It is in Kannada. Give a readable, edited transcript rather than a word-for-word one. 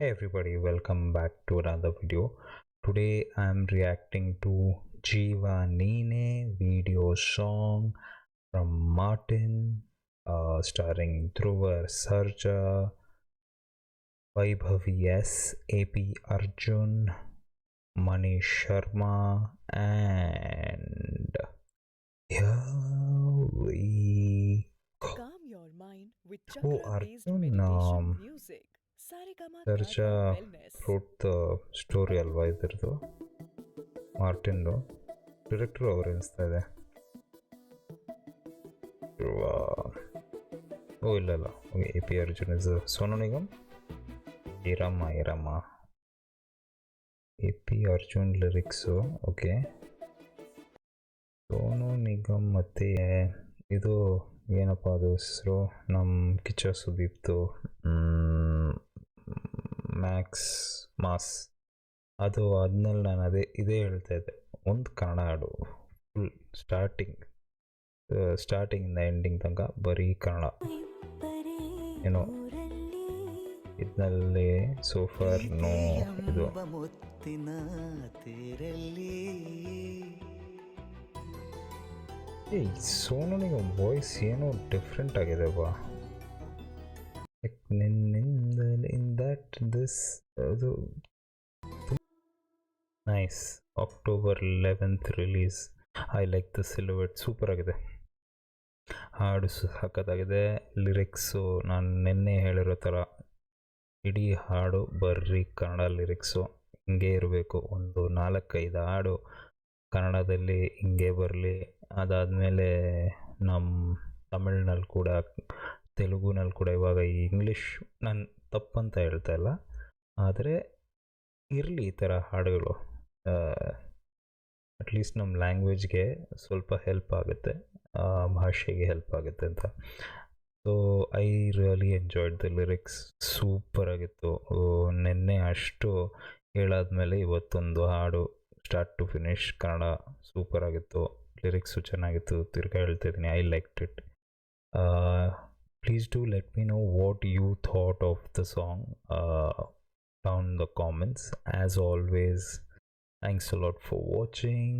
Hey everybody, welcome back to another video. Today I'm reacting to Jiva Nine video song from Martin, starring Dhruvar Sarja, Vaibhavi S, AP Arjun, Manish Sharma, and here we go. Calm your mind with Oh, chakra based Arjun meditation music. Saregama Sarja Karva Wellness. wrote the story ಅಲ್ವಾ ಇದ್ರದ್ದು ಮಾರ್ಟಿನ್ದು ಡೈರೆಕ್ಟರ್ ಅವ್ರು ಅನಿಸ್ತಾ ಇದೆ. ಓ ಇಲ್ಲ A P Arjun is Sonu Nigam. ಇರಮ್ಮ A P Arjun lyrics. Okay, Sonu Nigam ಮತ್ತು ಇದು ಏನಪ್ಪ ಅದು ಹೆಸರು, ನಮ್ಮ ಕಿಚ್ಚ ಸುದೀಪ್ತು ಮ್ಯಾಕ್ಸ್ ಮಾಸ್. ಅದು ಆದ್ಮೇಲೆ ನಾನು ಇದೇ ಹೇಳ್ತಾ ಇದ್ದೆ, ಒಂದು ಕನ್ನಡ ಹಾಡು ಫುಲ್ ಸ್ಟಾರ್ಟಿಂಗಿಂದ ಎಂಡಿಂಗ್ ತನಕ ಬರೀ ಕನ್ನಡ. ಏನೋ ಇದರಲ್ಲಿ ಸೋಫಾರ್ ನೋ ಇದು ಸೋನು ನಿಗಮ್ ವಾಯ್ಸ್ ಏನೋ ಡಿಫ್ರೆಂಟ್ ಆಗಿದೆ ಬಾ. ಅದು nice. October 11th release. I like the silhouette, super ಆಗಿದೆ. ಹಾಡು ಸಖತ್ತಾಗಿದೆ. ಲಿರಿಕ್ಸು ನಾನು ನಿನ್ನೆ ಹೇಳಿರೋ ಥರ ಇಡೀ ಹಾಡು ಬರ್ರಿ ಕನ್ನಡ ಲಿರಿಕ್ಸು ಹಿಂಗೆ ಇರಬೇಕು. ಒಂದು 4-5 ಹಾಡು ಕನ್ನಡದಲ್ಲಿ ಹಿಂಗೆ ಬರಲಿ. ಅದಾದಮೇಲೆ ನಮ್ಮ ತಮಿಳ್ನಲ್ಲಿ ಕೂಡ, ತೆಲುಗುನಲ್ಲಿ ಕೂಡ, ಇವಾಗ ಈ ಇಂಗ್ಲೀಷ್ ನಾನು ತಪ್ಪಂತ ಹೇಳ್ತಾ ಇಲ್ಲ, ಆದರೆ ಇರಲಿ ಈ ಥರ ಹಾಡುಗಳು. ಅಟ್ಲೀಸ್ಟ್ ನಮ್ಮ ಲ್ಯಾಂಗ್ವೇಜ್ಗೆ ಸ್ವಲ್ಪ ಹೆಲ್ಪ್ ಆಗುತ್ತೆ, ಭಾಷೆಗೆ ಹೆಲ್ಪ್ ಆಗುತ್ತೆ ಅಂತ. So I really enjoyed the lyrics, super ಆಗಿತ್ತು. ನಿನ್ನೆ ಅಷ್ಟು ಹೇಳಾದ್ಮೇಲೆ ಇವತ್ತೊಂದು ಹಾಡು start to finish Kannada super ಆಗಿತ್ತು. ಲಿರಿಕ್ಸು ಚೆನ್ನಾಗಿತ್ತು. ತಿರ್ಗಾ ಹೇಳ್ತಿದ್ದೀನಿ, I liked it. Please do let me know what you thought of the song down in the comments. As always, thanks a lot for watching.